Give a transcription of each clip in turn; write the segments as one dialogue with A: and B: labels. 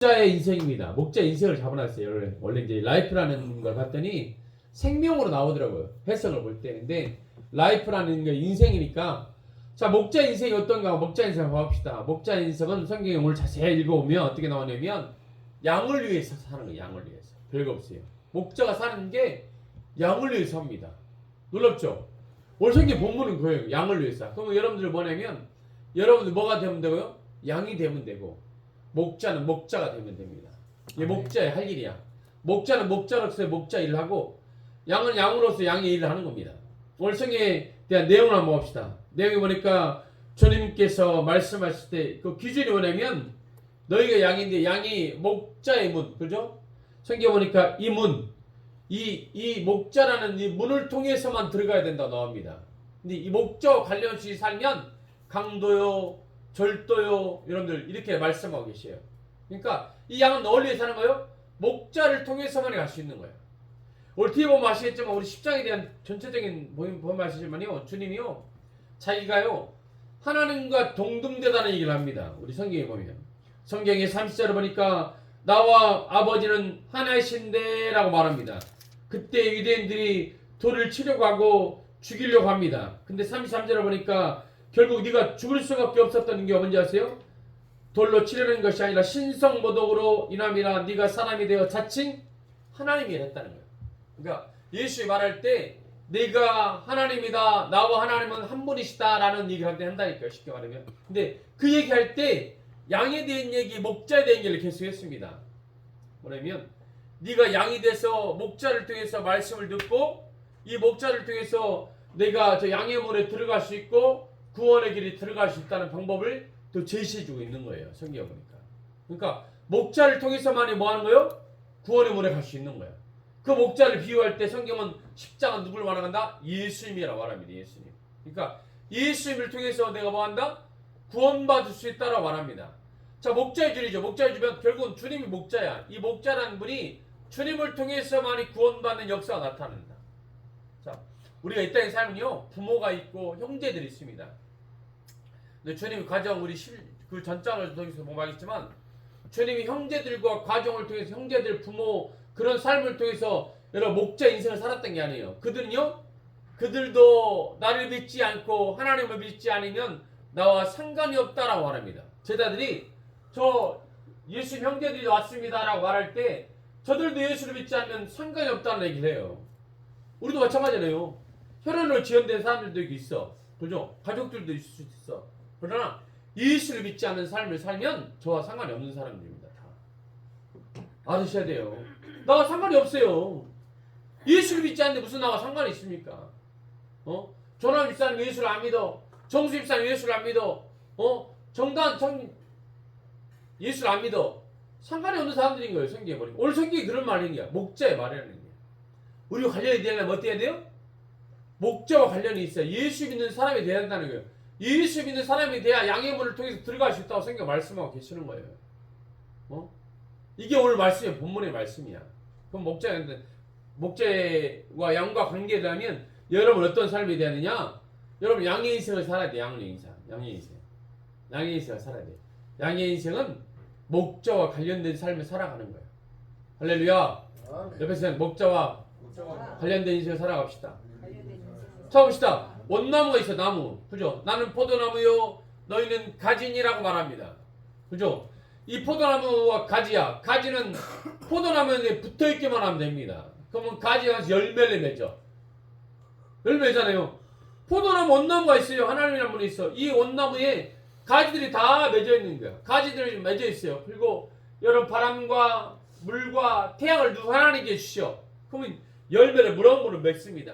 A: 목자의 인생입니다. 목자 인생을 잡아놨어요. 원래 이제 라이프라는 걸 봤더니 생명으로 나오더라고요. 해석을 볼 때. 근데 라이프라는 게 인생이니까 자, 목자 인생이 어떤가? 목자 인생을 봐봅시다. 목자 인생은 성경에 오늘 자세히 읽어보면 어떻게 나오냐면 양을 위해서 사는 거예요. 양을 위해서. 별거 없어요. 목자가 사는 게 양을 위해서 삽니다. 놀랍죠? 오늘 성경 본문은 그거예요. 양을 위해서. 그러면 여러분들 뭐냐면 여러분들 뭐가 되면 되고요? 양이 되면 되고 목자는 목자가 되면 됩니다. 이게 목자의 할 일이야. 목자는 목자로서의 목자 일을 하고 양은 양으로서 양의 일을 하는 겁니다. 오늘 성경에 대한 내용을 한번 봅시다. 내용이 보니까 주님께서 말씀하실 때 그 기준이 뭐냐면 너희가 양인데 양이 목자의 문, 그죠? 성경 보니까 이 문, 이 목자라는 이 문을 통해서만 들어가야 된다 나옵니다. 근데 이 목자와 관련없이 살면 강도요, 절도요, 여러분들 이렇게 말씀하고 계세요. 그러니까 이 양은 어디에 사는 거예요? 목자를 통해서만 갈 수 있는 거예요. 오늘 뒤에 보면 아시겠지만 우리 10장에 대한 전체적인 보면 아시지만요, 주님이요 자기가요 하나님과 동등되다는 얘기를 합니다. 우리 성경에 보면 성경의 30절을 보니까 나와 아버지는 하나이신데 라고 말합니다. 그때 유대인들이 돌을 치려고 하고 죽이려고 합니다. 근데 33절을 보니까 결국 네가 죽을 수밖에 없었던 게 뭔지 아세요? 돌로 치려는 것이 아니라 신성모독으로 인함이라 네가 사람이 되어 자칭 하나님이 했다는 거예요. 그러니까 예수이 말할 때 네가 하나님이다, 나와 하나님은 한 분이시다 라는 얘기를 한다니까요. 쉽게 말하면. 근데 그 얘기할 때 양에 대한 얘기, 목자에 대한 얘기를 계속 했습니다. 뭐냐면 네가 양이 돼서 목자를 통해서 말씀을 듣고 이 목자를 통해서 내가 저 양의 문에 들어갈 수 있고 구원의 길이 들어갈 수 있다는 방법을 또 제시해주고 있는 거예요. 성경 보니까. 그러니까 목자를 통해서만이 뭐 하는 거예요? 구원의 문에 갈 수 있는 거예요. 그 목자를 비유할 때 성경은 십자가 누구를 말한다? 예수님이라고 말합니다. 예수님. 그러니까 예수님을 통해서 내가 뭐 한다? 구원받을 수 있다라고 말합니다. 자, 목자의 줄이죠. 목자의 주면 결국은 주님이 목자야. 이 목자라는 분이 주님을 통해서만이 구원받는 역사가 나타난다. 자, 우리가 이 땅에 살면요 부모가 있고 형제들이 있습니다. 근데 주님이 가정 우리 그 전장을 통해서 보겠지만 주님이 형제들과 가정을 통해서 형제들 부모 그런 삶을 통해서 여러분 목자 인생을 살았던 게 아니에요. 그들은요 그들도 나를 믿지 않고 하나님을 믿지 않으면 나와 상관이 없다라고 말합니다. 제자들이 저 예수 형제들이 왔습니다라고 말할 때 저들도 예수를 믿지 않으면 상관이 없다는 얘기를 해요. 우리도 마찬가지네요. 혈연으로 지연된 사람들도 여기 있어. 그죠? 가족들도 있을 수 있어. 그러나 예수를 믿지 않는 삶을 살면 저와 상관이 없는 사람들입니다. 다. 알으셔야 돼요. 나와 상관이 없어요. 예수를 믿지 않는데 무슨 나와 상관이 있습니까? 조남 집사님 예수를 안 믿어. 정수 집사님 예수를 안 믿어. 예수를 안 믿어. 상관이 없는 사람들인 거예요. 성경에 보니까. 오늘 성경이 그런 말인 거야. 목자의 말이라는 거야. 우리가 관련이 되려면 어떻게 해야 돼요? 목자와 관련이 있어요. 예수 믿는 사람이 돼야 한다는 거예요. 예수 믿는 사람이 돼야 양의 문을 통해서 들어갈 수 있다고 성경 말씀하고 계시는 거예요. 이게 오늘 말씀의 본문의 말씀이야. 그럼 목자와 양과 관계되면 여러분 어떤 삶이 되느냐? 여러분 양의 인생을 살아야 돼. 양의 인생을 살아야 돼. 양의 인생은 목자와 관련된 삶을 살아가는 거예요. 할렐루야. 옆에서 목자와 관련된 인생을 살아갑시다. 자, 봅시다. 원나무가 있어, 나무. 그죠? 나는 포도나무요, 너희는 가지니라고 말합니다. 그죠? 이 포도나무와 가지야. 가지는 포도나무에 붙어있기만 하면 됩니다. 그러면 가지가 열매를 맺어. 열매잖아요. 포도나무 원나무가 있어요. 하나님이라는 분이 있어. 이 원나무에 가지들이 다 맺어 있는 거야. 가지들이 맺어 있어요. 그리고 여러분 바람과 물과 태양을 누구 하나님께 주시오. 그러면 열매를 무럭무럭 맺습니다.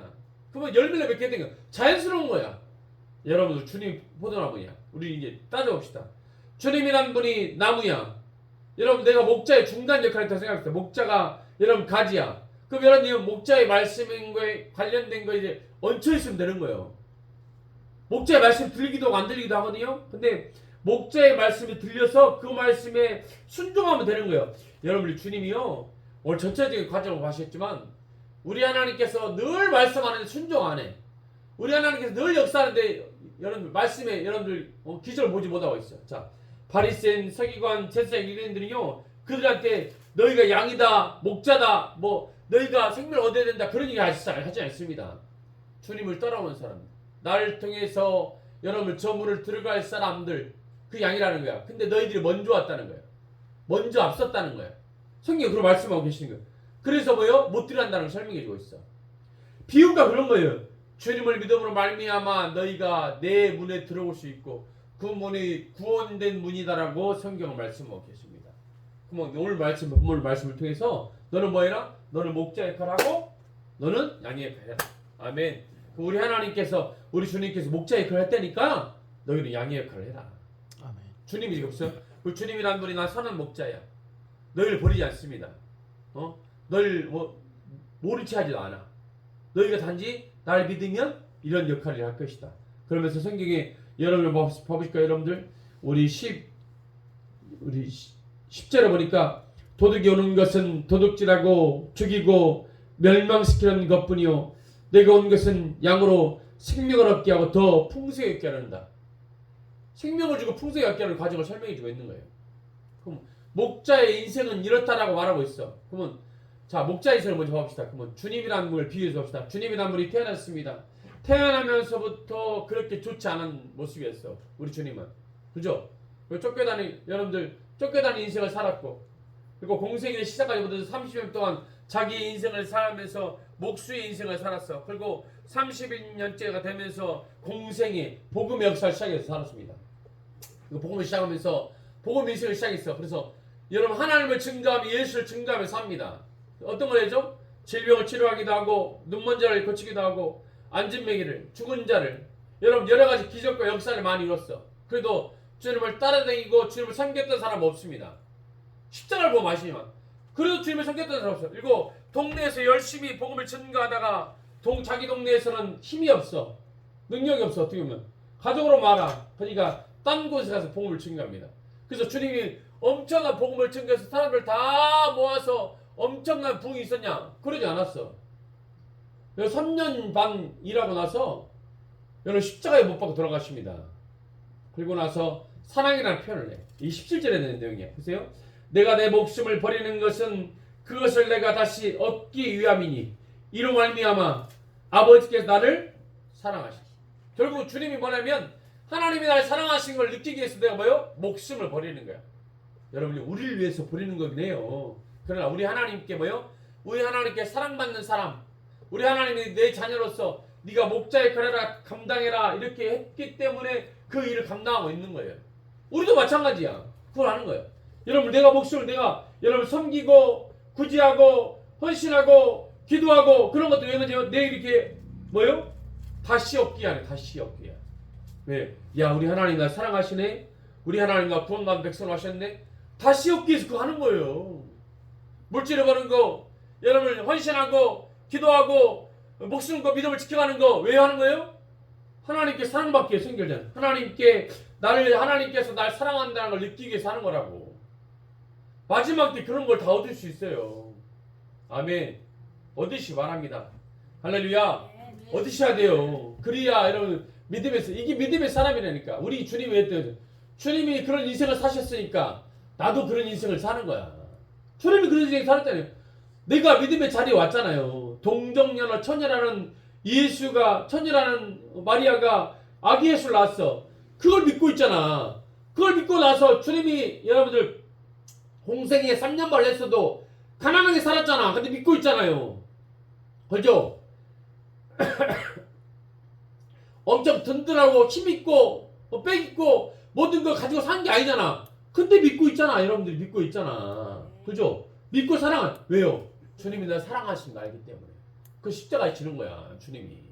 A: 그러면 열매를 맺게 된 거야. 자연스러운 거야. 여러분들 주님 포도나무야. 우리 이제 따져봅시다. 주님이란 분이 나무야. 여러분 내가 목자의 중간 역할을 더 생각했어요. 목자가 여러분 가지야. 그럼 여러분 목자의 말씀인 거에 관련된 거에 이제 얹혀 있으면 되는 거예요. 목자의 말씀 들리기도 하고 안 들리기도 하거든요. 근데 목자의 말씀이 들려서 그 말씀에 순종하면 되는 거예요. 여러분들 주님이요 오늘 전체적인 과정을 보셨지만 우리 하나님께서 늘 말씀하는데 순종 안 해. 우리 하나님께서 늘 역사하는데 여러분들 말씀에 여러분들 기적을 보지 못하고 있어요. 자, 바리새인, 서기관, 제사장, 유대인들은요 그들한테 너희가 양이다, 목자다, 뭐 너희가 생명을 얻어야 된다 그런 얘기 하지 않습니다. 주님을 따라오는 사람, 나를 통해서 여러분을 저 문을 들어갈 사람들, 그 양이라는 거야. 근데 너희들이 먼저 왔다는 거야. 먼저 앞섰다는 거야. 성경이 그런 말씀하고 계시는 거야. 그래서 뭐요? 못 들어간다는 걸 설명해 주고 있어. 비유가 그런 거예요. 주님을 믿음으로 말미암아 너희가 내 문에 들어올 수 있고 그 문이 구원된 문이다라고 성경을 말씀하고 계십니다. 그럼 오늘 말씀을 통해서 너는 뭐 해라? 너는 목자 역할을 하고 너는 양의 역할을 해라. 아멘. 우리 하나님께서 우리 주님께서 목자 역할을 했다니까 너희는 양의 역할을 해라.
B: 아멘.
A: 주님이 없어요? 그 주님이란 분이 나 선한 목자야. 너희를 버리지 않습니다. 너희를 모른 체 하지도 않아. 너희가 단지 나를 믿으면 이런 역할을 할 것이다. 그러면서 성경에 여러분을 봐보실까요, 여러분들? 우리 10절에 보니까 도둑이 오는 것은 도둑질하고 죽이고 멸망시키는 것뿐이요 내가 온 것은 양으로 생명을 얻게 하고 더 풍성히 얻게 하는다. 생명을 주고 풍성히 얻게 하는 과정을 설명해 주고 있는 거예요. 그럼 목자의 인생은 이렇다라고 말하고 있어. 그러면 자, 목자 인생을 먼저 봅시다. 그러면 주님이라는 분을 비유해서 봅시다. 주님이라는 분이 태어났습니다. 태어나면서부터 그렇게 좋지 않은 모습이었어. 우리 주님은. 그죠? 여러분들 쫓겨다니는 인생을 살았고 그리고 공생의 시작까지부터 30년 동안 자기 인생을 살면서 목수의 인생을 살았어. 그리고 30년째가 되면서 공생의 복음의 역사를 시작해서 살았습니다. 그리고 복음을 시작하면서 복음 인생을 시작했어. 그래서 여러분 하나님을 증거하며 예수를 증거하며 삽니다. 어떤 걸 해죠? 질병을 치료하기도 하고 눈먼 자를 고치기도 하고 안진뱅이를 죽은 자를 여러분 여러 가지 기적과 역사를 많이 이뤘어. 그래도 주님을 따라다니고 주님을 섬겼던 사람 없습니다. 십자가를 보면 아시지만 그래도 주님을 섬겼던 사람 없어. 그리고 동네에서 열심히 복음을 증거하다가 자기 동네에서는 힘이 없어. 능력이 없어. 어떻게 보면 가족으로 말아. 그러니까 딴 곳에 가서 복음을 증거합니다. 그래서 주님이 엄청난 복음을 증거해서 사람들 다 모아서 엄청난 부흥이 있었냐? 그러지 않았어. 3년 반 일하고 나서 여러분 십자가에 못 박고 돌아가십니다. 그리고 나서 사랑이라는 표현을 해. 이 17절에 되는 내용이야. 보세요. 내가 내 목숨을 버리는 것은 그것을 내가 다시 얻기 위함이니 이로 말미암아 아버지께서 나를 사랑하시니. 결국 주님이 뭐냐면 하나님이 나를 사랑하신 걸 느끼기 위해서 내가 뭐요? 목숨을 버리는 거야. 여러분이 우리를 위해서 버리는 거긴 해요. 그러나 우리 하나님께 뭐요? 우리 하나님께 사랑받는 사람, 우리 하나님이 내 자녀로서 네가 목자 역할을 해라, 감당해라 이렇게 했기 때문에 그 일을 감당하고 있는 거예요. 우리도 마찬가지야. 그걸 하는 거예요. 여러분 내가 목숨을 내가 여러분 섬기고 구제하고 헌신하고 기도하고 그런 것도 왜 그러죠? 내 이렇게 뭐요? 다시 얻기 하네. 다시 얻기야. 왜? 야 우리 하나님 나 사랑하시네. 우리 하나님 나 구원받은 백성을 하셨네. 다시 얻기 위해서 그거 하는 거예요. 물질을 버는 거, 여러분 헌신하고 기도하고 목숨 거 믿음을 지켜가는 거 왜 하는 거예요? 하나님께 사랑받기 위해서 연결된 하나님께서 날 사랑한다는 걸 느끼기 위해서 하는 거라고. 마지막 때 그런 걸 다 얻을 수 있어요. 아멘. 얻으시 바랍니다. 할렐루야. 얻으셔야 돼요. 그래야 여러분 믿음에서 이게 믿음의 사람이라니까. 우리 주님이 했던 주님이 그런 인생을 사셨으니까 나도 그런 인생을 사는 거야. 주님이 그런 인생을 살았잖아요. 내가 믿음의 자리에 왔잖아요. 동정녀나 처녀라는 예수가 처녀라는 마리아가 아기 예수를 낳았어. 그걸 믿고 있잖아. 그걸 믿고 나서 주님이 여러분들 공생에 3년 반을 했어도 가난하게 살았잖아. 근데 믿고 있잖아요. 그죠? 엄청 든든하고 힘있고 빽있고 모든 걸 가지고 산 게 아니잖아. 근데 믿고 있잖아. 여러분들이 믿고 있잖아. 그죠? 믿고 사랑한 왜요? 주님이 날 사랑하신 거 알기 때문에 그 십자가에 지는 거야. 주님이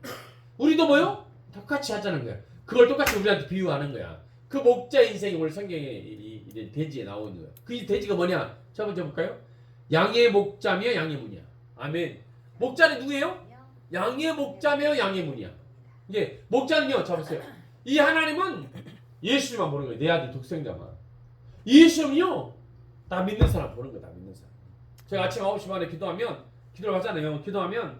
A: 우리도 뭐요? 똑같이 하자는 거야. 그걸 똑같이 우리한테 비유하는 거야. 그 목자 인생이 오늘 성경에 이 돼지에 나오는 거야. 그 돼지가 뭐냐? 첫 번째 볼까요? 양의 목자며 양의 문이야. 아멘. 목자는 누구예요? 양의 목자며 양의 문이야. 이게 목자는요. 잡으세요. 이 하나님은 예수만 보는 거예요. 내 아들 독생자만. 예수는요. 나 믿는 사람 보는 거야. 나 믿는 사람. 제가 아침 9시 반에 기도를 하잖아요. 기도하면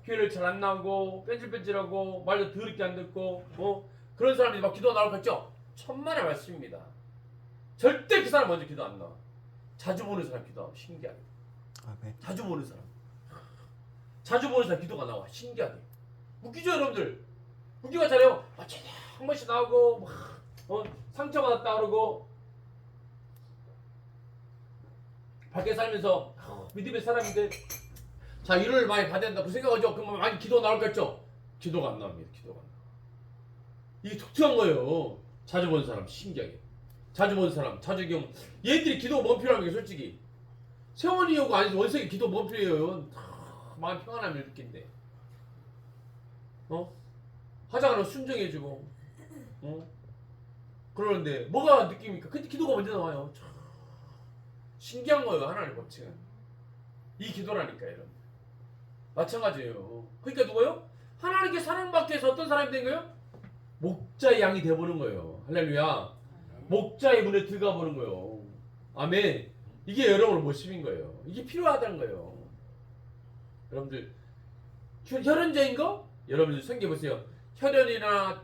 A: 교회를 잘 안 나오고 뺀질뺀질하고 말도 더럽게 안 듣고 그런 사람이 막 기도 나올 거 있죠? 천만의 말씀입니다. 절대 그 사람 먼저 기도 안 나와. 자주 보는 사람 기도하고 신기하게.
B: 아멘.
A: 자주 보는 사람. 자주 보는 사람 기도가 나와. 신기하게. 웃기죠 여러분들? 웃기가 잘해요. 한 번씩 나오고 막 상처받았다 그러고 밖에 살면서 믿음의 사람인데 자 위로를 많이 받아야 된다 그 생각하죠. 그러면 많이 기도 나올겠죠. 기도가 안 나옵니다. 기도가 안 나와. 이게 독특한 거예요. 자주 보는 사람 신기하게. 자주 보는 사람 자주 경우 얘들이 기도가 뭔 필요한 게 솔직히 세원이 오고 아니 원석이 기도 뭔 필요해요. 마음 평안함을 느낀대. 하자가는 순종해주고 그러는데 뭐가 느낍니까? 근데 기도가 먼저 나와요. 참 신기한 거예요. 하나님의 법칙은 이 기도라니까 여러분. 마찬가지예요. 그러니까 누구요? 하나님께 사랑받기 위해서 어떤 사람이 된 거예요? 목자의 양이 되어보는 거예요. 할렐루야. 목자의 문에 들어가 보는 거예요. 아멘. 이게 여러분의 모습인 거예요. 이게 필요하다는 거예요. 여러분들 혈연자인 거? 여러분들 생각해보세요. 혈연이나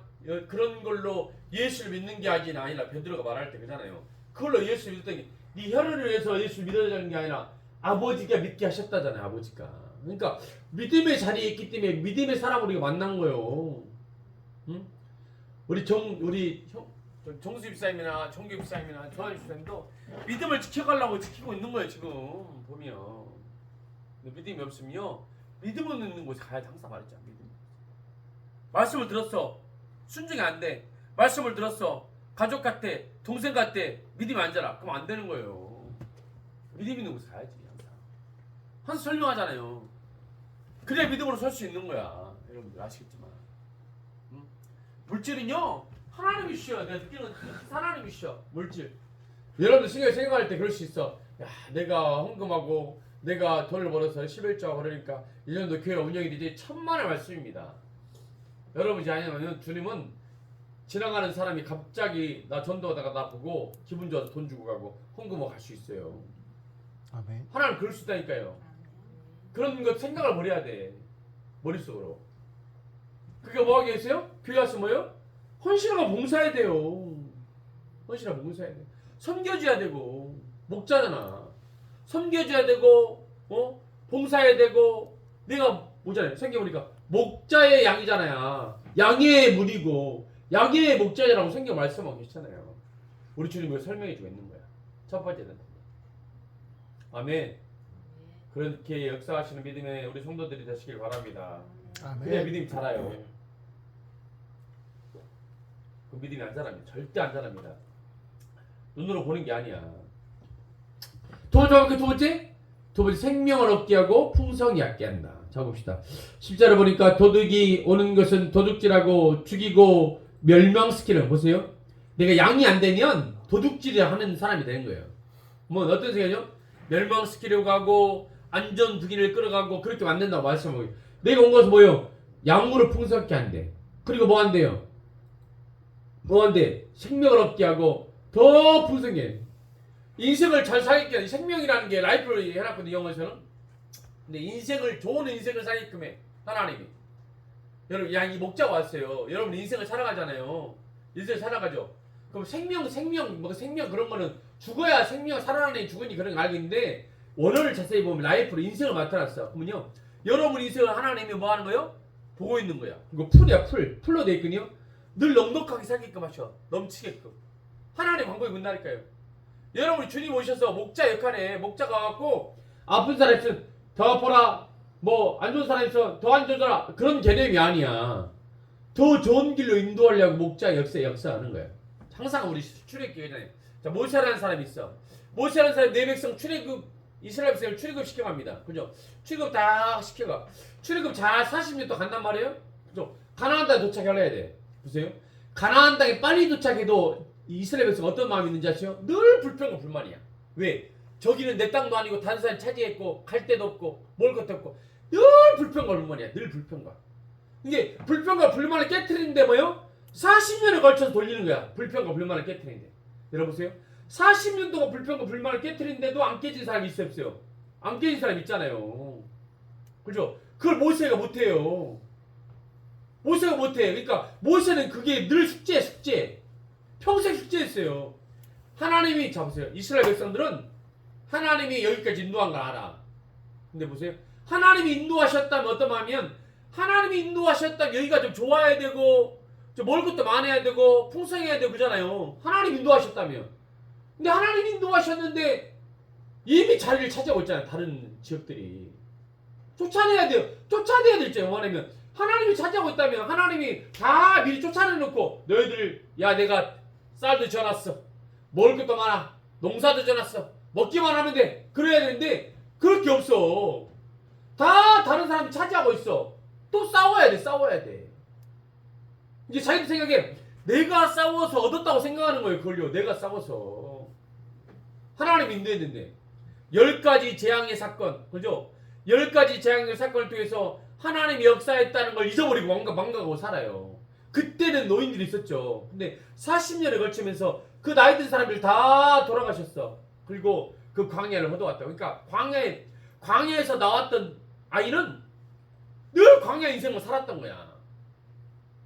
A: 그런 걸로 예수를 믿는 게 아니라 베드로가 말할 때 그러잖아요. 그걸로 예수를 믿었더니 네 혈연을 위해서 예수를 믿어자는 게 아니라 아버지가 믿게 하셨다잖아요. 아버지가. 그러니까 믿음의 자리에 있기 때문에 믿음의 사람을 우리가 만난 거예요. 응? 우리 정수 집사님이나 정규 집사님이나 조한 집사님도 믿음을 지켜가려고 지키고 있는 거예요. 지금 보면 믿음이 없으면요 믿음은 있는 곳에 가야 항상 말했죠. 믿음. 말씀을 들었어 순종이 안 돼. 말씀을 들었어 가족 같아 동생 같아 믿음이 안 자라. 그럼 안 되는 거예요. 믿음 있는 곳에 가야지 항상 설명하잖아요. 그래야 믿음으로 설 수 있는 거야. 여러분들 아시겠지만 물질은요 하나님이 주셔. 내가 느끼는 하나님이 주셔. 물질. 여러분들 생각할 때 그럴 수 있어. 야 내가 헌금하고 내가 돈을 벌어서 11조하고 그러니까 이 정도 교회 운영이 되지 천만의 말씀입니다. 여러분이 아니면 주님은 지나가는 사람이 갑자기 나 전도하다가 나 보고 기분 좋아서 돈 주고 가고 헌금하고 갈 수 있어요.
B: 아멘.
A: 하나님 그럴 수 있다니까요. 그런 것 생각을 버려야 돼. 머릿속으로. 그게 뭐 하겠어요? 교회 와서 뭐요? 헌신하고 봉사해야 돼요. 헌신하고 봉사해야 돼. 섬겨줘야 되고 목자잖아. 섬겨줘야 되고 봉사해야 되고 내가 뭐잖아요. 생겨보니까 목자의 양이잖아요. 양의 문이고 양의 목자라고 생겨 말씀하고 계시잖아요. 우리 주님이 설명해주고 있는 거야. 첫 번째는 아멘. 그렇게 역사하시는 믿음의 우리 성도들이 되시길 바랍니다.
B: 아멘.
A: 그래야 믿음이 자라요. 그 믿음이 안 자랍니다. 절대 안 자랍니다. 눈으로 보는 게 아니야. 두 번째 생명을 얻게 하고 풍성히 갖게 한다. 자 봅시다. 10절을 보니까 도둑이 오는 것은 도둑질하고 죽이고 멸망시키는 보세요. 내가 양이 안 되면 도둑질을 하는 사람이 되는 거예요. 뭐 어떤 생각이요? 멸망시키려고 하고 안전부기를 끌어가고 그렇게 만든다고 말씀하고 내가 온 것은 뭐예요? 양으로 풍성하게 한대. 그리고 뭐 한대요? 뭐 한대? 생명을 얻게 하고 더 풍성해. 인생을 잘 살게 생명이라는 게 라이프를 해놨거든요. 영어에서는. 근데 인생을 좋은 인생을 살게끔 해 하나님이. 여러분 이 목자가 왔어요. 여러분 인생을 살아가잖아요. 인생을 살아가죠. 그럼 생명 그런 거는 죽어야 생명 살아나는 죽으니 그런 거 알겠는데 원어를 자세히 보면 라이프로 인생을 맡아놨어. 그러면요 여러분 인생을 하나님이 뭐 하는 거예요? 보고 있는 거야. 이거 풀이야. 풀로 돼 있거든요. 늘 넉넉하게 살게끔 하셔. 넘치게끔. 하나님의 방법이 문다니까요. 여러분이 주님 오셔서 목자 역할에 목자가 와갖고 아픈 사람 있으면 더 아파라 뭐 안 좋은 사람 있으면 더 안 좋아라 그런 개념이 아니야. 더 좋은 길로 인도하려고 목자 역사하는 거야. 항상 우리 출애굽기에 자 모세라는 사람이 있어. 모세라는 사람이 내 백성 이스라엘 백성을 출애굽 시켜갑니다. 그죠? 출애굽 다 시켜가. 출애굽 잘 40년 또 간단 말이에요. 그죠? 가나안 땅에 도착해야 돼. 보세요. 가나안 땅에 빨리 도착해도 이스라엘 백성 어떤 마음이 있는지 아시죠? 늘 불평과 불만이야. 왜? 저기는 내 땅도 아니고 다른 사람이 차지했고 갈 데도 없고 먹을 것도 없고 늘 불평과 불만이야. 늘 불평과. 이게 불평과 불만을 깨트리는데 뭐요? 40년에 걸쳐서 돌리는 거야. 불평과 불만을 깨트리는데. 여러분 보세요. 40년 동안 불평과 불만을 깨트리는데도 안 깨진 사람이 있어요? 없어요? 안 깨진 사람이 있잖아요. 그죠? 그걸 모세가 못해요. 모세가 못해. 그러니까 모세는 그게 늘 숙제. 평생 숙제했어요. 하나님이 자 보세요. 이스라엘 백성들은 하나님이 여기까지 인도한 걸 알아. 근데 보세요. 하나님이 인도하셨다면 어떤 마음이면 하나님이 인도하셨다면 여기가 좀 좋아야 되고 좀 먹을 것도 많아야 되고 풍성해야 되고 그러잖아요. 하나님 인도하셨다면. 근데 하나님 인도하셨는데 이미 자리를 차지하고 있잖아요. 다른 지역들이. 쫓아내야 돼요. 쫓아내야 될지 원하면 하나님이 차지하고 있다면 하나님이 다 미리 쫓아내놓고 너희들 야 내가 쌀도 지어놨어. 먹을 것도 많아. 농사도 지어놨어. 먹기만 하면 돼. 그래야 되는데 그럴 게 없어. 다 다른 사람이 차지하고 있어. 또 싸워야 돼. 싸워야 돼. 이제 자기들 생각에 내가 싸워서 얻었다고 생각하는 거예요. 그걸요. 내가 싸워서. 하나님 인도했는데 10가지 재앙의 사건. 그죠? 10가지 재앙의 사건을 통해서 하나님이 역사했다는 걸 잊어버리고 망각하고 살아요. 그때는 노인들이 있었죠. 근데 40년에 걸치면서 그 나이 든 사람들 다 돌아가셨어. 그리고 그 광야를 허도왔다. 그러니까 광야에서 나왔던 아이는 늘 광야 인생을 살았던 거야.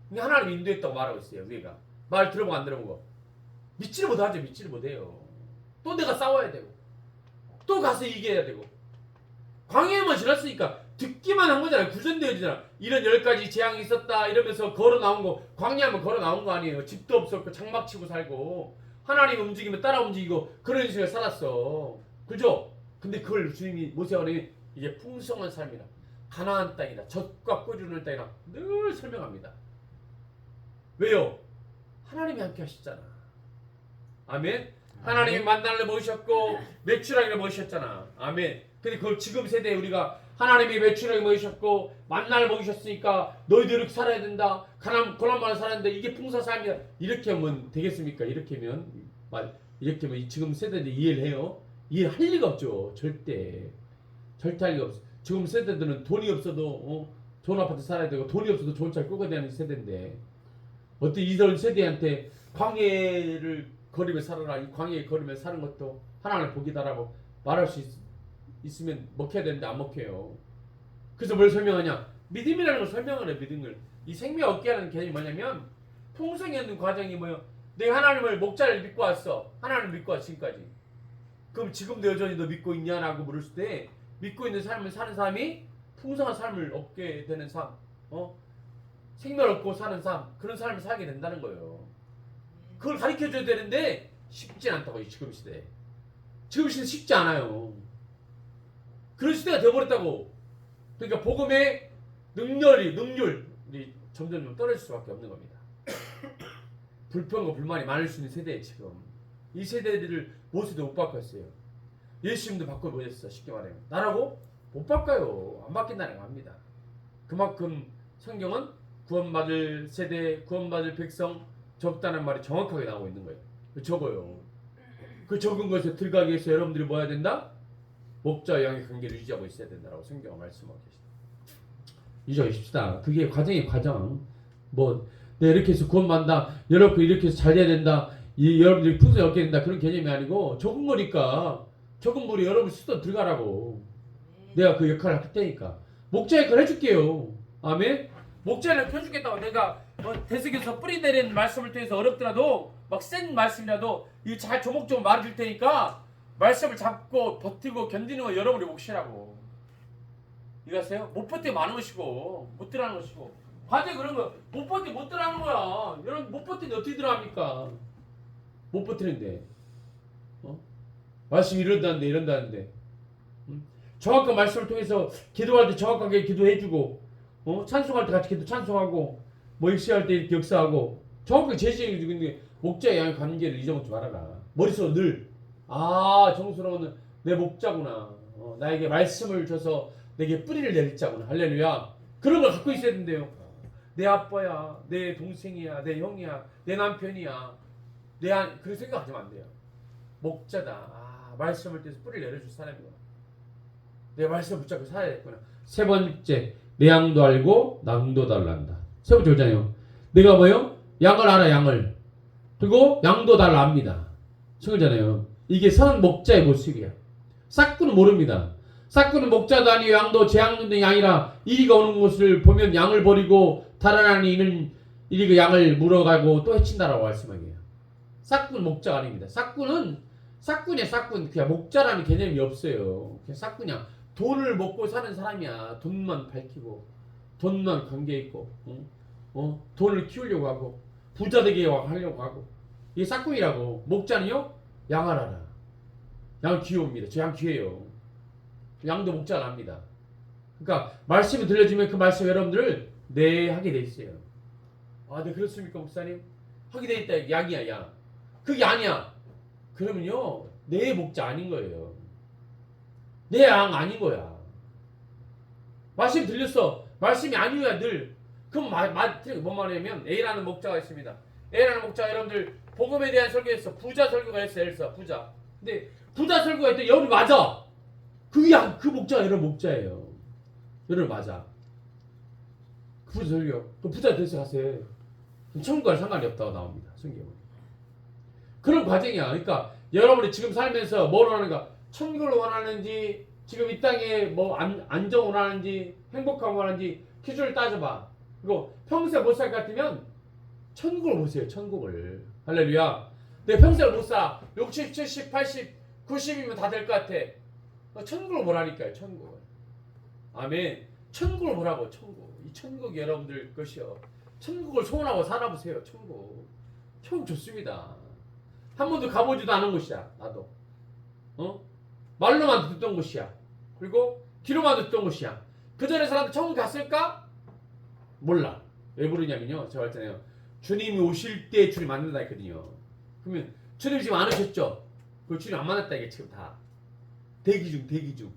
A: 근데 하나님이 인도했다고 말하고 있어요. 우리가 말 들어보고 안 들어보고 믿지를 못하죠. 믿지를 못해요. 또 내가 싸워야 되고 또 가서 이겨야 되고 광야에만 지났으니까 듣기만 한 거잖아요. 구전되어지잖아. 이런 10가지 재앙이 있었다 이러면서 걸어 나온 거 광야하면 걸어 나온 거 아니에요. 집도 없었고 장막 치고 살고 하나님 움직이면 따라 움직이고 그런 식으로 살았어. 그죠? 근데 그걸 주님이 모세가 이게 풍성한 삶이다. 가나안 땅이다. 젖과 꿀이 흐르는 땅이다. 늘 설명합니다. 왜요? 하나님이 함께 하셨잖아. 아멘. 하나님이 만나를 모으셨고 매출하기를 모으셨잖아. 아멘. 근데 그걸 지금 세대에 우리가 하나님이 매출하게 모으셨고 만나를 먹이셨으니까 너희들 이렇게 살아야 된다. 고난만을 살아야 된다. 이게 풍성한 삶이다. 이렇게 하면 되겠습니까? 이렇게 하면 지금 세대들 이해를 해요? 이해할 리가 없죠. 절대 할 리가 없어. 지금 세대들은 돈이 없어도 좋은 아파트 살아야 되고 돈이 없어도 좋은 차를 끌고 다니는 세대인데 어때 이런 세대한테 광해를 걸으며 살아라. 이 광해에 걸으며 사는 것도 하나님의 복이다라고 말할 수 있으면 먹혀야 되는데 안 먹혀요. 그래서 뭘 설명하냐? 믿음이라는 걸 설명하네. 믿음을. 이 생명 얻게 하는 개념이 뭐냐면 풍성히 하는 과정이 뭐예요? 내가 하나님을 목자를 믿고 왔어. 하나님을 믿고 왔어 지금까지. 그럼 지금도 여전히 너 믿고 있냐라고 물을 때 믿고 있는 삶을 사는 사람이 풍성한 삶을 얻게 되는 삶. 생명을 얻고 사는 삶. 그런 삶을 살게 된다는 거예요. 그걸 가르쳐줘야 되는데 쉽지 않다고. 지금 시대. 지금 시대 쉽지 않아요. 그런 시대가 되어버렸다고. 그러니까 복음의 능률이 점점 떨어질 수밖에 없는 겁니다. 불평과 불만이 많을 수 있는 세대에 지금 이 세대들을 모세도 못 바꿨어요. 예수님도 바꿔보셨어. 쉽게 말하면 나라고 못 바꿔요. 안 바뀐다는 거 합니다. 그만큼 성경은 구원받을 세대, 구원받을 백성 적다는 말이 정확하게 나오고 있는 거예요. 적어요. 그 적은 것에 들어가기 위해서 여러분들이 뭐 해야 된다? 목자와 양의 관계를 유지하고 있어야 된다라고 성경은 말씀하고 계십니다. 유지하고 있읍시다. 그게 과정이 과정. 내가 이렇게 해서 구원받는다. 여러분 이렇게 해서 잘 돼야 된다. 여러분들이 풍성히 얻게 된다. 그런 개념이 아니고 적은 거니까 적은 물이 여러분 수도 들어가라고. 내가 그 역할을 할 테니까. 목자 역할을 해줄게요. 아멘. 목자를 켜주겠다고. 내가 대석에서 뿌리 내리는 말씀을 통해서 어렵더라도 막 센 말씀이라도 이 잘 조목조목 말해줄 테니까 말씀을 잡고 버티고 견디는 건 여러분의 몫이라고. 이해하세요? 못 버티면 많은 것이고 못 들어가는 것이고 과제 그런 거 못 버티면 못 들어가는 거야. 여러분 못 버티는데 어떻게 들어갑니까? 못 버티는데 말씀이 이런다는데 정확한 말씀을 통해서 기도할 때 정확하게 기도해주고 찬송할 때 같이 찬송하고 역시할 때 이렇게 역사하고 정확하게 제시해주고 있는데 목자의 양의 관계를 잊어먹지 말아라. 머릿속으로 늘 정수로는 내 목자구나. 나에게 말씀을 줘서 내게 뿌리를 내릴 자구나. 할렐루야. 그런 걸 갖고 있어야 된대요. 내 아빠야, 내 동생이야, 내 형이야, 내 남편이야. 그런 생각하면 안 돼요. 목자다. 말씀을 통해서 뿌리를 내려줄 사람이구나. 내 말씀을 붙잡고 살아야겠구나. 세 번째, 내 양도 알고 남도 달란다. 세 번째 오잖아요. 내가 뭐요? 양을 알아, 양을. 그리고 양도 달 압니다. 친구잖아요. 이게 선 목자의 모습이야. 싹구는 모릅니다. 싹구는 목자도 아니요 양도 재앙는 양이라 이리가 오는 것을 보면 양을 버리고 달아나니 이는 이리가 양을 물어가고 또 해친다라고 말씀하게요. 싹구는 목자가 아닙니다. 싹구는 싹군이야 싹군. 그냥 목자라는 개념이 없어요. 그냥 싹군이야. 돈을 먹고 사는 사람이야. 돈만 밝히고 돈만 관계 있고 돈을 키우려고 하고 부자 되게 하려고 하고 이게 싹군이라고. 목자는요 양을 알아. 양 귀여웁니다. 저 양 귀해요. 양도 목자를 합니다. 그러니까 말씀을 들려주면 그 말씀 여러분들을 네 하게 돼 있어요. 아, 네 그렇습니까 목사님? 하게 돼 있다. 양이야 양. 그게 아니야. 그러면요 내 목자 아닌 거예요. 내 양 아닌 거야. 말씀 들렸어. 말씀이 아니야 늘. 그럼 뭔 말이냐면 A라는 목자가 있습니다. A라는 목자가 여러분들 복음에 대한 설교했어. 부자 설교가 했어요. 엘사 부자. 근데 부자 설교가 했더니 여러분 맞아. 그 목자가 여러분 목자예요. 여러분 맞아. 그 부자 설교. 그 부자 돼서 가세요. 천국과 상관이 없다고 나옵니다. 성경에. 그런 과정이야. 그러니까 여러분이 지금 살면서 뭘 원하는가? 천국을 원하는지 지금 이 땅에 뭐 안정을 원하는지 행복함을 원하는지 기준을 따져봐. 그리고 평생 못 살 것 같으면 천국을 보세요. 천국을. 할렐루야. 내 평생 못 살아. 60, 70, 80, 90이면 다 될 것 같아. 천국을 보라니까요. 천국을. 아멘. 천국을 보라고. 천국. 이 천국이 여러분들 것이요. 천국을 소원하고 살아보세요. 천국. 천국 좋습니다. 한 번도 가보지도 않은 곳이야. 나도. 말로만 듣던 곳이야. 그리고 귀로만 듣던 곳이야. 그 전에 사람들 천국 갔을까? 몰라. 왜 모르냐면요. 제가 했잖아요. 주님이 오실 때 주님 만난다 했거든요. 그러면 주님 지금 안 오셨죠? 그 주님 안 만났다 이게 지금 다. 대기 중.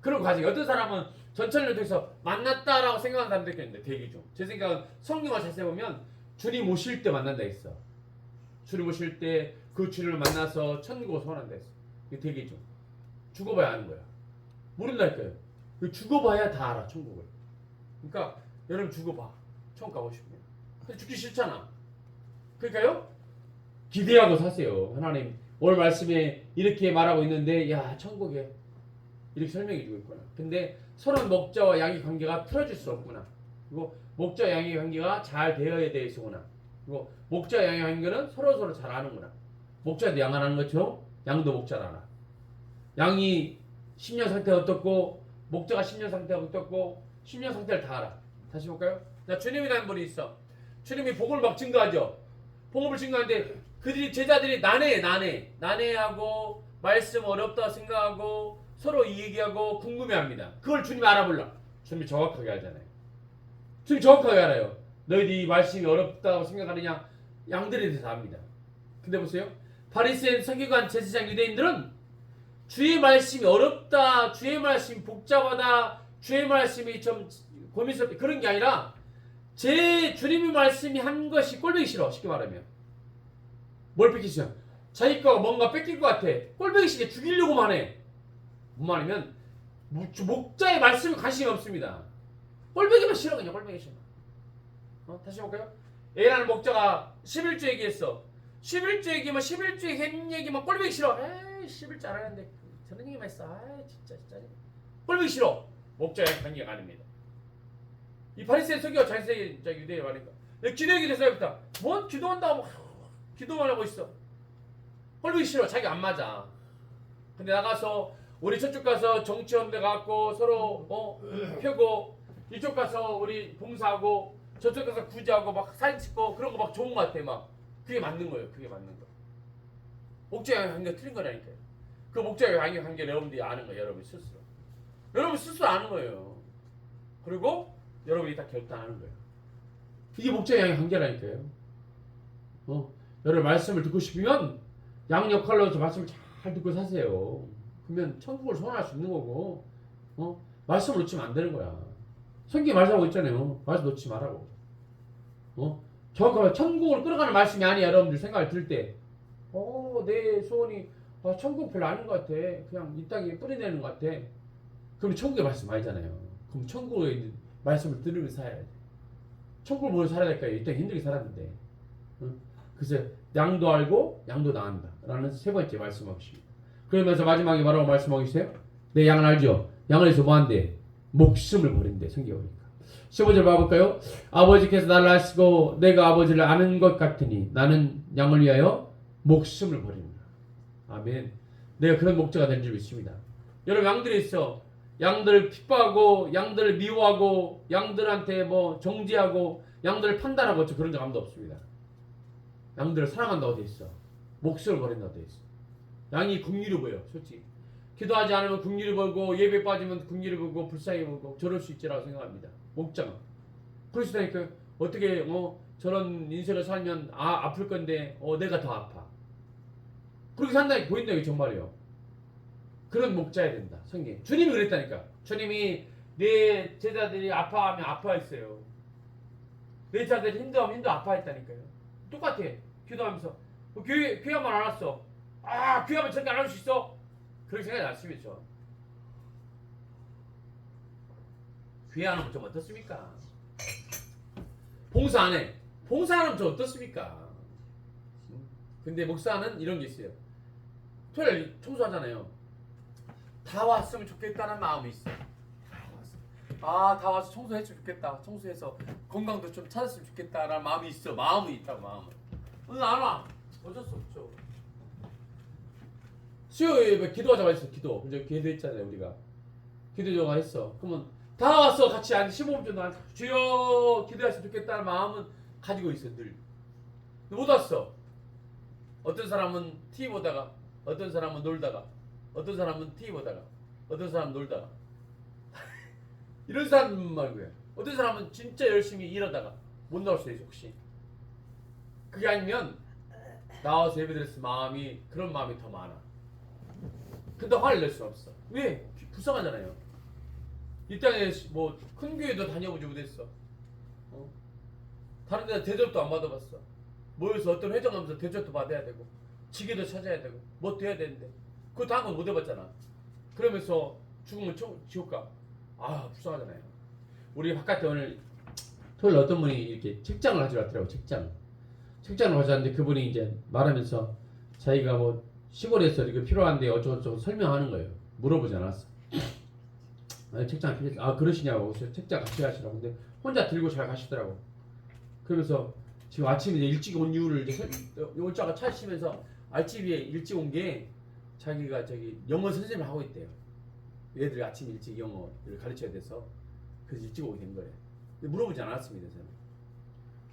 A: 그런 과정이 어떤 사람은 전철을 통해서 만났다라고 생각하는 사람도 있겠는데 대기 중. 제 생각은 성경을 자세히 보면 주님 오실 때 만난다 했어. 주님 오실 때 그 주님을 만나서 천국을 소원한다 했어. 이게 대기 중. 죽어봐야 아는 거야. 모른다니까요. 죽어봐야 다 알아 천국을. 그러니까 여러분 죽어봐. 천국 가고 싶으면. 근데 죽기 싫잖아. 그러니까요. 기대하고 사세요. 하나님 오늘 말씀에 이렇게 말하고 있는데 야 천국에 이렇게 설명해 주고 있구나. 근데 서로 목자와 양의 관계가 틀어질 수 없구나. 그리고 목자와 양의 관계가 잘 되어야 되겠구나. 그리고 목자와 양의 관계는 서로 잘 아는구나. 목자도 양 안 하는 것처럼 양도 목자를 알아. 양이 10년 상태가 어떻고 목자가 10년 상태가 어떻고 10년 상태를 다 알아. 다시 볼까요? 자, 주님이라는 분이 있어. 주님이 복음을 막 증거하죠. 복음을 증거하는데 그들이 제자들이 난해하고 말씀 어렵다 생각하고 서로 이 얘기하고 궁금해합니다. 그걸 주님이 알아볼라. 주님이 정확하게 알잖아요. 주님이 정확하게 알아요. 너희들이 이 말씀이 어렵다고 생각하느냐? 양들에 대해서 압니다. 근데 보세요. 바리새인 서기관 제사장 유대인들은 주의 말씀이 어렵다, 주의 말씀이 복잡하다, 주의 말씀이 좀 고민스럽다 그런 게 아니라 제 주님의 말씀이 한 것이 꼴보기 싫어. 쉽게 말하면 뭘 뺏기 싫어? 자기 거 뭔가 뺏길 것 같아. 꼴보기 싫게 죽이려고만 해. 뭔 말이면 목자의 말씀에 관심이 없습니다. 꼴보기만 싫어. 그냥 꼴보기 싫어. 다시 볼까요? A라는 목자가 11조 얘기했어. 11조 얘기면 11조에 했는 얘기만 꼴보기 싫어. 에이 11조 알았는데 저런 얘기만 했어. 아이 진짜 꼴보기 싫어. 목자의 관계가 아닙니다. 이 바리새인 서기관 자기세인 유대인 말이니까 기도 얘기 됐어요부터 뭔 기도한다고 기도만 하고 있어. 꼴보기 싫어. 자기 안 맞아. 근데 나가서 우리 저쪽 가서 정치원대 가고 서로 펴고 이쪽 가서 우리 봉사하고 저쪽 가서 구제하고 막 사진 찍고 그런 거 막 좋은 거 같아. 막 그게 맞는 거예요. 그게 맞는 거. 목자의 관계가 틀린 거라니까요. 그 목자의 관계를 여러분들이 아는 거예요. 여러분 스스로. 여러분 스스로 아는 거예요. 그리고 여러분이 다 결단하는 거예요. 이게 목자의 관계라니까요. 여러분 말씀을 듣고 싶으면 양 역할로 저 말씀을 잘 듣고 사세요. 그러면 천국을 소원할 수 있는 거고, 말씀을 놓치면 안 되는 거야. 성경에 말씀하고 있잖아요. 말씀 놓치지 말라고. 정확하게 천국을 끌어가는 말씀이 아니야. 여러분들 생각을 들 때, 내 소원이 천국 별로 아닌 것 같아. 그냥 이 땅에 뿌리내는 것 같아. 그럼 천국의 말씀 아니잖아요. 그럼 천국의 말씀을 들으면서 살아야 돼. 천국을 보면서 살아야 될까요? 이 땅에 힘들게 살았는데. 그래서 양도 알고 양도 나간다 라는 세 번째 말씀하고 있습니다. 그러면서 마지막에 뭐라고 말씀하고 있어요? 내 양을 알죠? 양을 해서 뭐한대? 목숨을 버린대. 성경에 보니까 15절 봐볼까요? 아버지께서 나를 아시고 내가 아버지를 아는 것 같으니 나는 양을 위하여 목숨을 버립니다. 아멘. 내가 그런 목자가 된 줄 믿습니다. 여러분 양들이 있어. 양들 핍박하고 양들 미워하고 양들한테 뭐 정죄하고 양들을 판단하고 그런 적 아무도 없습니다. 양들을 사랑한다고 돼 있어. 목숨을 버린다고 돼 있어. 양이 긍휼히 보여. 솔직히 기도하지 않으면 긍휼히 보고 예배 빠지면 긍휼히 보고 불쌍히 보고 저럴 수 있지라고 생각합니다. 목자가 그러시다니까 어떻게 저런 인생을 살면 아플 건데 내가 더 아파. 그렇게 산다니 보인다 이게 정말이에요. 그런 목자야 된다. 성경. 주님이 그랬다니까. 주님이 내 제자들이 아파하면 아파했어요. 내 제자들이 힘들어하면 아파했다니까요. 똑같아. 기도하면서 교회 한번 안 왔어. 교회 한번 저렇게 안 할 수 있어? 그렇게 생각이 났습니다. 저. 교회 안 하면 좀 어떻습니까? 봉사 안 해. 봉사 안 하면 좀 어떻습니까? 근데 목사는 이런 게 있어요. 토요일 청소하잖아요. 다 왔으면 좋겠다는 마음이 있어. 다 와서 청소했으면 좋겠다. 청소해서 건강도 좀 찾았으면 좋겠다라는 마음이 있어. 마음이 있다고 마음은. 오늘 안 와. 어쩔 수 없죠. 수요일에 기도하자고 했어. 기도. 이제 기도했잖아요 우리가. 기도자가 했어. 그러면 다 왔어. 같이 한 15분 정도 주여 기도했으면 좋겠다는 마음은 가지고 있어 늘. 못 왔어. 어떤 사람은 TV 보다가 어떤 사람은 놀다가 어떤 사람은 TV 보다가 어떤 사람은 놀다가 이런 사람 말고요. 어떤 사람은 진짜 열심히 일하다가 못 나올 수도 있어 혹시. 그게 아니면 나와서 예배드렸을 마음이 그런 마음이 더 많아. 근데 화를 낼 수 없어. 왜? 불쌍하잖아요. 이 땅에 뭐 큰 교회도 다녀보지 못했어. 다른 데 대접도 안 받아봤어. 모여서 어떤 회장 가면서 대접도 받아야 되고 지게도 찾아야 되고 뭐 돼야 되는데 그거 다 한 건 못 해봤잖아. 그러면서 죽으면 지옥 가. 불쌍하잖아요. 우리 바깥에 오늘 토요일 어떤 분이 이렇게 책장을 가지고 왔더라고. 책장을 가져왔는데 그분이 이제 말하면서 자기가 뭐 시골에서 이렇게 필요한데 어쩌고저쩌고 설명하는 거예요. 물어보지 않았어. 책장 필요 그러시냐고. 책장 같이 가시라고. 근데 혼자 들고 잘 가시더라고. 그러면서 지금 아침에 일찍 온 이유를 이제 요자가 찾으시면서 알집에 일찍 온 게 자기가 영어 선생님을 하고 있대요. 얘들이 아침 일찍 영어를 가르쳐야 돼서 그래서 일찍 오게 된 거예요. 물어보지 않았습니다 저는.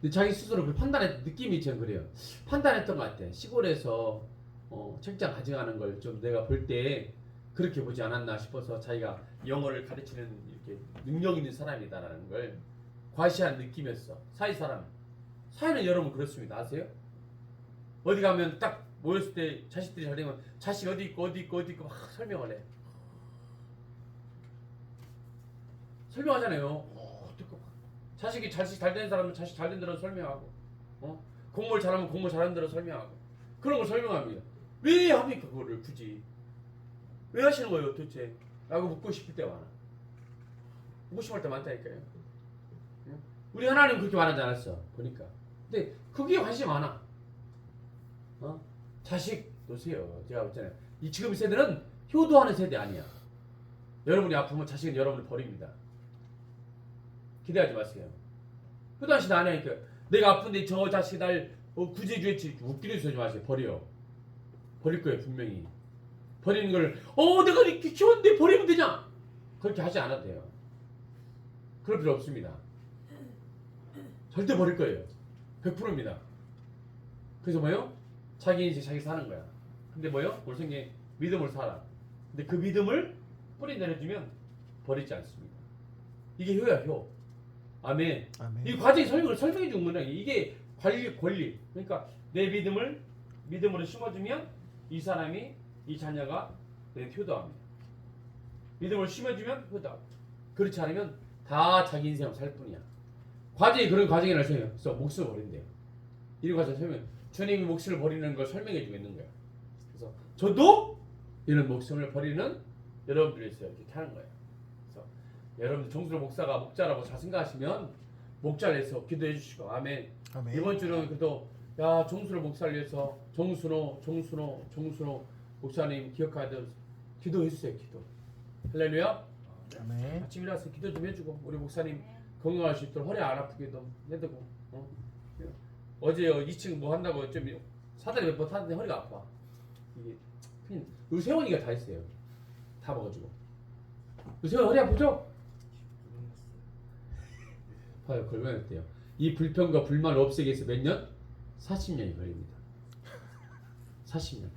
A: 근데 자기 스스로 그 느낌이 전 그래요. 판단했던 것 같아. 시골에서 책장 가져가는 걸 좀 내가 볼 때 그렇게 보지 않았나 싶어서 자기가 영어를 가르치는 이렇게 능력 있는 사람이다라는 걸 과시한 느낌이었어. 사회는 여러분 그렇습니다. 아세요? 어디 가면 딱 모였을 때 자식들이 잘 되면 자식 어디 있고 막 설명을 해. 설명하잖아요. 자식 잘 되는 사람은 자식 잘 된 대로 설명하고, 공부를 잘하면 공부 잘하는 대로 설명하고, 그런 걸 설명합니다. 왜 합니까 그거를 굳이? 왜 하시는 거예요 도대체? 라고 묻고 싶을 때가 많아. 묻고 싶을 때 많다니까요. 우리 하나님 그렇게 말하지 않았어 보니까. 근데 그게 관심이 많아. 자식 놓으세요. 제가 봤잖아요. 이 지금 세대는 효도하는 세대 아니야. 여러분이 아프면 자식은 여러분을 버립니다. 기대하지 마세요. 효도하는 시대 아니니까. 내가 아픈데 저 자식이 날 구제주했지. 웃기는 소리 하지 마세요. 버릴 거예요 분명히. 버리는 걸 내가 이렇게 키웠는데 버리면 되냐? 그렇게 하지 않아도 돼요. 그럴 필요 없습니다. 절대 버릴 거예요. 100%입니다. 그래서 뭐요? 자기 인생 자기 사는 거야. 근데 뭐요? 우리 성경에 믿음을 살아. 근데 그 믿음을 뿌리 내려주면 버리지 않습니다. 이게 효야 효. 아멘. 이 과정의 설명해 준 거는 이게 권리. 그러니까 내 믿음으로 심어주면 이 사람이 이 자녀가 내 효도합니다. 믿음을 심어주면 효도합니다. 그렇지 않으면 다 자기 인생을 살 뿐이야. 그런 과정이라는 설명. 그래서 목숨을 버린대요. 이런 과정 설명. 주님이 목숨을 버리는 걸 설명해 주고 있는 거예요. 그래서 저도 이런 목숨을 버리는 여러분들이 있어요. 이렇게 하는 거예요. 그래서 여러분들 정수로 목자라고 잘 생각하시면 목자를 위해서 기도해 주시고 아멘. 이번 주는 그래도 정수로 목사를 위해서 정순호 목사님 기억하듯 기도해 주세요. 기도. 할렐루야.
B: 아멘.
A: 아침 일어나서 기도 좀 해주고 우리 목사님 건강할 수 있도록 허리 안 아프게 좀 해두고. 어제 2층 뭐 한다고 좀 사다리 몇 번 탔는데 허리가 아파. 이게 그냥 우리 세원이가 다 했어요. 다 먹어주고. 우리 세원 허리 아프죠? 봐요, 걸면 어때요? 이 불평과 불만을 없애기 위해서 몇 년? 40년이 걸립니다. 40년.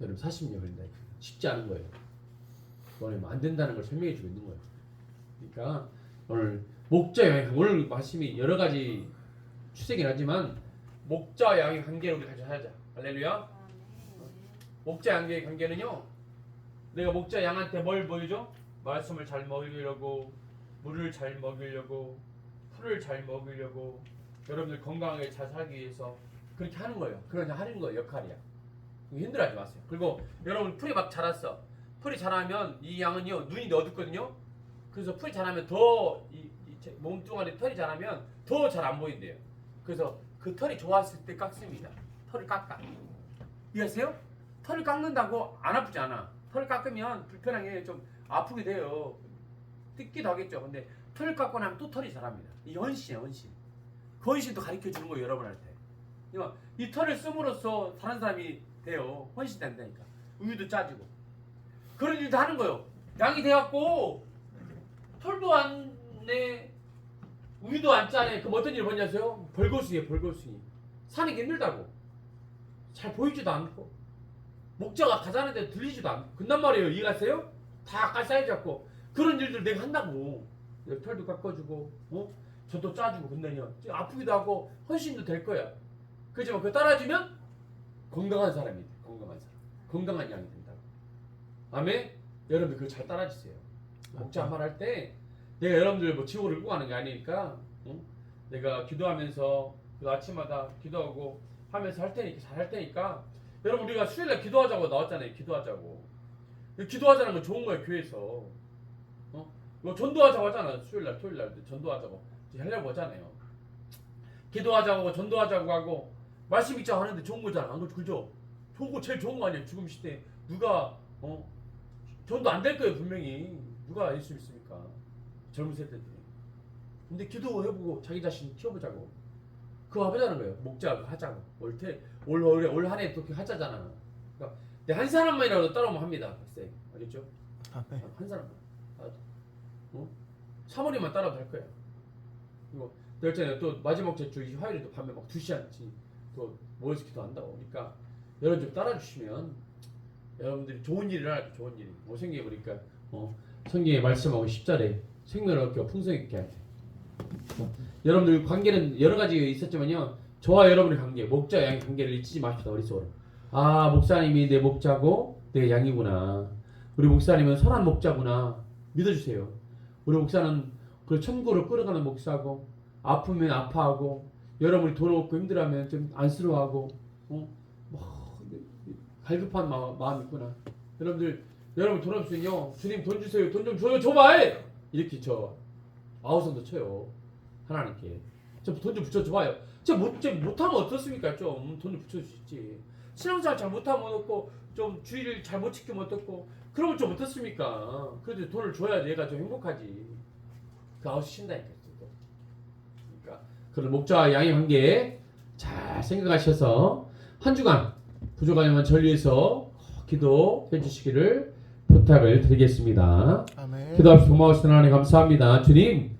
A: 여러분 40년 걸린다. 쉽지 않은 거예요. 그거는 안 된다는 걸 설명해 주고 있는 거예요. 그러니까 오늘 목자 양의 오늘 말씀이 여러 가지 추세긴 하지만 목자 양의 관계를 우리 같이 하자. 할렐루야. 목자 양의 관계는요. 내가 목자 양한테 뭘 보여줘? 말씀을 잘 먹이려고, 물을 잘 먹이려고, 풀을 잘 먹이려고, 여러분들 건강하게 잘 살기 위해서 그렇게 하는 거예요. 그런 하는 거예요. 역할이야. 힘들어하지 마세요. 그리고 여러분 풀이 막 자랐어. 풀이 자라면 이 양은요 눈이 어둡거든요. 그래서 풀이 자라면 더 몸뚱아리 털이 자라면 더 잘 안 보인대요. 그래서 그 털이 좋았을 때 깎습니다. 털을 깎아. 이해하세요? 털을 깎는다고 안 아프지 않아. 털을 깎으면 불편하게 좀 아프게 돼요. 뜯기도 하겠죠. 근데 털을 깎고 나면 또 털이 자랍니다. 이 헌신이에요, 헌신. 그 헌신도 가르쳐 주는 거예요, 여러분한테. 이 털을 씀으로써 다른 사람이 돼요. 헌신 된다니까. 우유도 짜주고. 그런 일도 하는 거예요. 양이 돼갖고 털도 안 내, 우유도 안 짜네. 그럼 어떤 일을 벌냐 아세요? 벌거숭이에요, 벌거숭이. 사는 게 힘들다고. 잘 보이지도 않고 목자가 가자는데 들리지도 않고 그런단 말이에요. 이해가세요? 다 깔싸이 잡고 그런 일들 내가 한다고. 털도 깎아주고 저도 짜주고 근데요 아프기도 하고 헌신도 될 거야. 그렇지만 그거 따라주면 건강한 사람이 돼. 건강한 사람. 건강한 양이 된다고. 아멘? 여러분들 그거 잘 따라주세요. 목자 한 말 할 때 내가 여러분들 뭐 지옥을 끌고 가는 게 아니니까 내가 기도하면서 그 아침마다 기도하고 하면서 할 테니까 잘 할 테니까 여러분 우리가 수요일날 기도하자고 나왔잖아요. 기도하자고. 기도하자는 건 좋은 거예요. 교회에서. 뭐 전도하자고 하잖아. 수요일날 토요일날 전도하자고 하려고 하잖아요. 기도하자고 전도하자고 하고 말씀 있자고 하는데 좋은 거잖아. 안 그죠? 좋은 거 제일 좋은 거 아니에요. 지금 시대에 누가 전도 안 될 거예요. 분명히. 누가 예수 믿습니까? 젊은 세대들이. 근데 기도해보고 자기 자신 키워보자고. 그거 해보자는 거예요. 목자 하자고. 올 한 해 또 하자잖아. 그러니까 한 사람만이라도 따라오면 합니다. 글쎄. 알겠죠? 한 사람만. 사모님만 따라도 할 거야. 그리고 내가 또 마지막 주 화요일에 또 밤에 막 2시간치 또 모여서 기도한다고. 그러니까 여러분 좀 따라주시면 여러분들이 좋은 일을 하죠. 좋은 일이. 뭐 성경에 보니까 성경에 말씀하고 10절에 생명을 얻고 풍성 있게 하죠. 여러분들 관계는 여러 가지 있었지만요. 저와 여러분의 관계, 목자 양의 관계를 잊지 마십시다. 머릿속으로. 아, 목사님이 내 목자고 내 양이구나. 우리 목사님은 선한 목자구나. 믿어주세요. 우리 목사는 그 천국으로 끌어가는 목사고 아프면 아파하고 여러분이 돈 없고 힘들어하면 좀 안쓰러워하고 갈급한 마음이 있구나. 여러분 돈 없으면요. 주님 돈 주세요. 돈 좀 줘요. 줘봐. 이렇게 아우성도 쳐요. 하나님께. 좀 돈 좀 붙여줘봐요. 못하면 어떻습니까? 좀 돈 좀 붙여주시지. 신앙생활 잘 못하면 어떻고 좀 주의를 잘 못 지키면 어떻고 그러면 좀 어떻습니까? 그래도 돈을 줘야 얘가 좀 행복하지. 그 아우스 신다니까. 그러니까 그런 목자와 양의 관계에 잘 생각하셔서 한 주간 부족하지만 절 위해서 기도해 주시기를 부탁을 드리겠습니다.
B: 아멘.
A: 기도합시다. 고마우신 하나님 감사합니다. 주님